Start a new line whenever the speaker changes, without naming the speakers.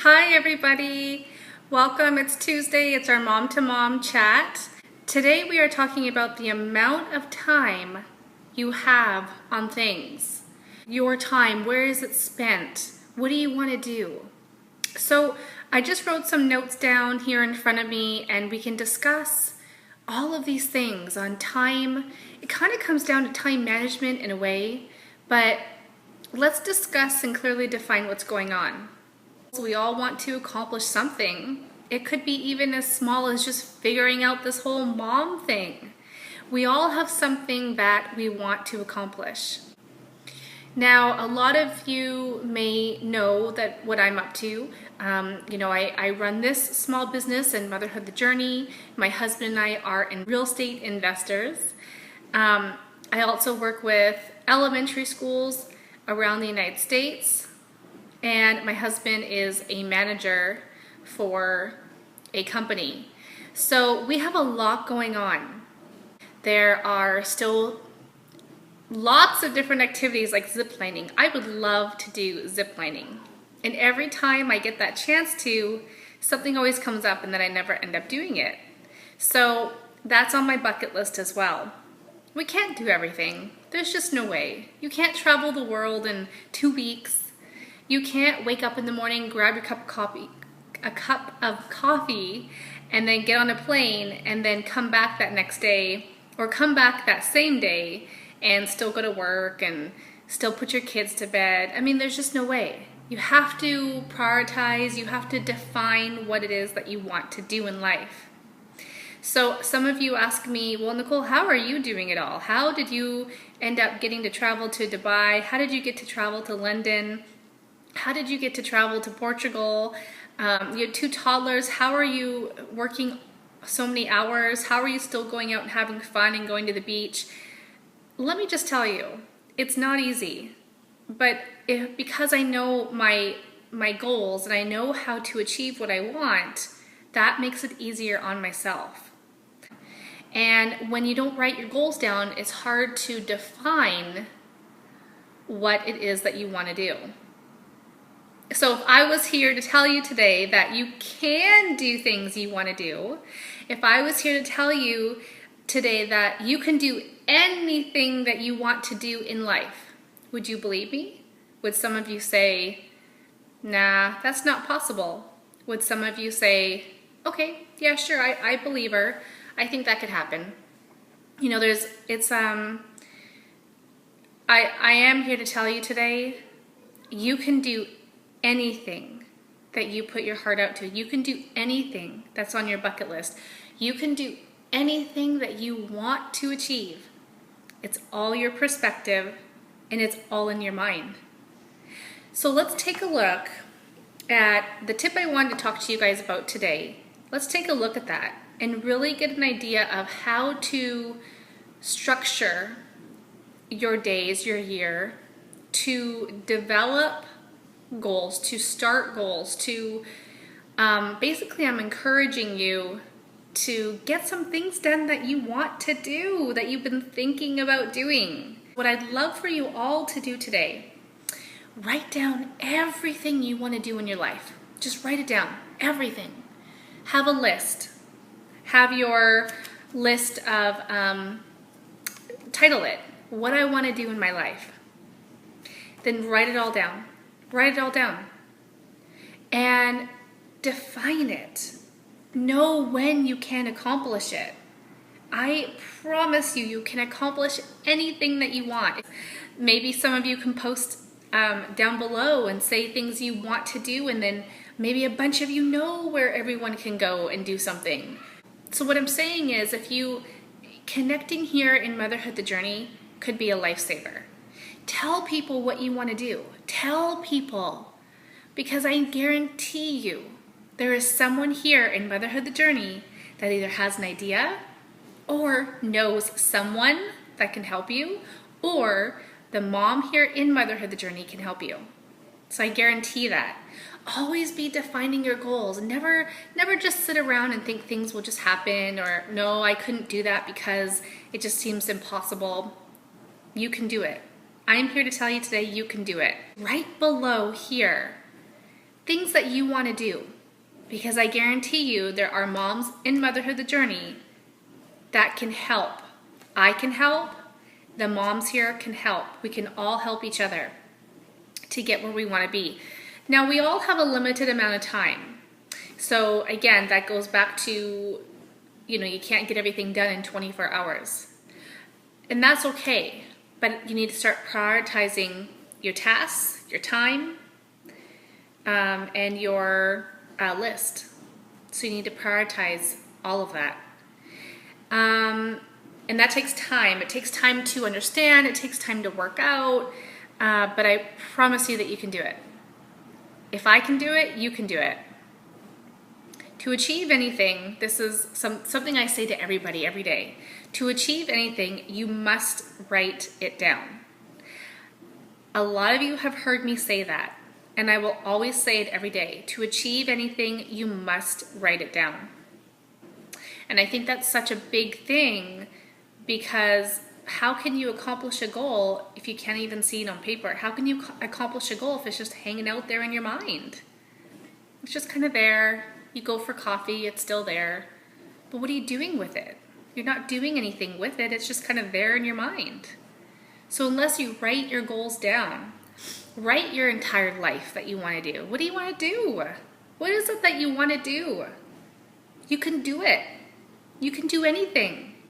Hi everybody, welcome. It's Tuesday, it's our mom to mom chat. Today we are talking about the amount of time you have on things. Your time, where is it spent? What do you want to do? So I just wrote some notes down here in front of me and we can discuss all of these things on time. It kind of comes down to time management in a way, but let's discuss and clearly define what's going on. We all want to accomplish something. It could be even as small as just figuring out this whole mom thing. We all have something that we want to accomplish. Now, a lot of you may know that what I'm up to. I run this small business in Motherhood, the Journey. My husband and I are real estate investors. I also work with elementary schools around the United States. And my husband is a manager for a company. So we have a lot going on. There are still lots of different activities like zip lining. I would love to do zip lining. And every time I get that chance to, something always comes up and then I never end up doing it. So that's on my bucket list as well. We can't do everything. There's just no way. You can't travel the world in 2 weeks. You can't wake up in the morning, grab a cup of coffee, and then get on a plane and then come back that next day or come back that same day and still go to work and still put your kids to bed. I mean, there's just no way. You have to prioritize, you have to define what it is that you want to do in life. So some of you ask me, well, Nicole, how are you doing it all? How did you end up getting to travel to Dubai? How did you get to travel to London? How did you get to travel to Portugal? You have 2 toddlers. How are you working so many hours? How are you still going out and having fun and going to the beach? Let me just tell you, it's not easy. But because I know my goals and I know how to achieve what I want, that makes it easier on myself. And when you don't write your goals down, it's hard to define what it is that you want to do. So if I was here to tell you today that you can do things you want to do, if I was here to tell you today that you can do anything that you want to do in life, would you believe me? Would some of you say, nah, that's not possible? Would some of you say, okay, yeah, sure, I believe her. I think that could happen. You know, I am here to tell you today, you can do anything that you put your heart out to. You can do anything that's on your bucket list. You can do anything that you want to achieve. It's all your perspective and it's all in your mind. So let's take a look at the tip I wanted to talk to you guys about today. Let's take a look at that and really get an idea of how to structure your days, your year, to develop goals, to start goals, to basically I'm encouraging you to get some things done that you want to do, that you've been thinking about doing. What I'd love for you all to do today, write down everything you want to do in your life. Just write it down, everything. Have a list. Have your list of, title it, what I want to do in my life. Then write it all down. Write it all down and define it. Know when you can accomplish it. I promise you, you can accomplish anything that you want. Maybe some of you can post down below and say things you want to do, and then maybe a bunch of you know where everyone can go and do something. So what I'm saying is, connecting here in Motherhood, the Journey could be a lifesaver. Tell people what you want to do. Tell people, because I guarantee you there is someone here in Motherhood the Journey that either has an idea or knows someone that can help you, or the mom here in Motherhood the Journey can help you. So I guarantee that. Always be defining your goals. Never just sit around and think things will just happen, or no, I couldn't do that because it just seems impossible. You can do it. I'm here to tell you today you can do it. Right below here, things that you want to do, because I guarantee you there are moms in Motherhood the Journey that can help. I can help. The moms here can help. We can all help each other to get where we want to be. Now, we all have a limited amount of time. So again, that goes back to, you can't get everything done in 24 hours. And that's okay. But you need to start prioritizing your tasks, your time, and your list. So you need to prioritize all of that. And that takes time. It takes time to understand. It takes time to work out. But I promise you that you can do it. If I can do it, you can do it. To achieve anything, this is something I say to everybody every day. To achieve anything, you must write it down. A lot of you have heard me say that, and I will always say it every day. To achieve anything, you must write it down. And I think that's such a big thing, because how can you accomplish a goal if you can't even see it on paper? How can you accomplish a goal if it's just hanging out there in your mind? It's just kind of there. You go for coffee, it's still there. But what are you doing with it? You're not doing anything with it. It's just kind of there in your mind. So unless you write your goals down, write your entire life that you want to do. What do you want to do? What is it that you want to do? You can do it. You can do anything.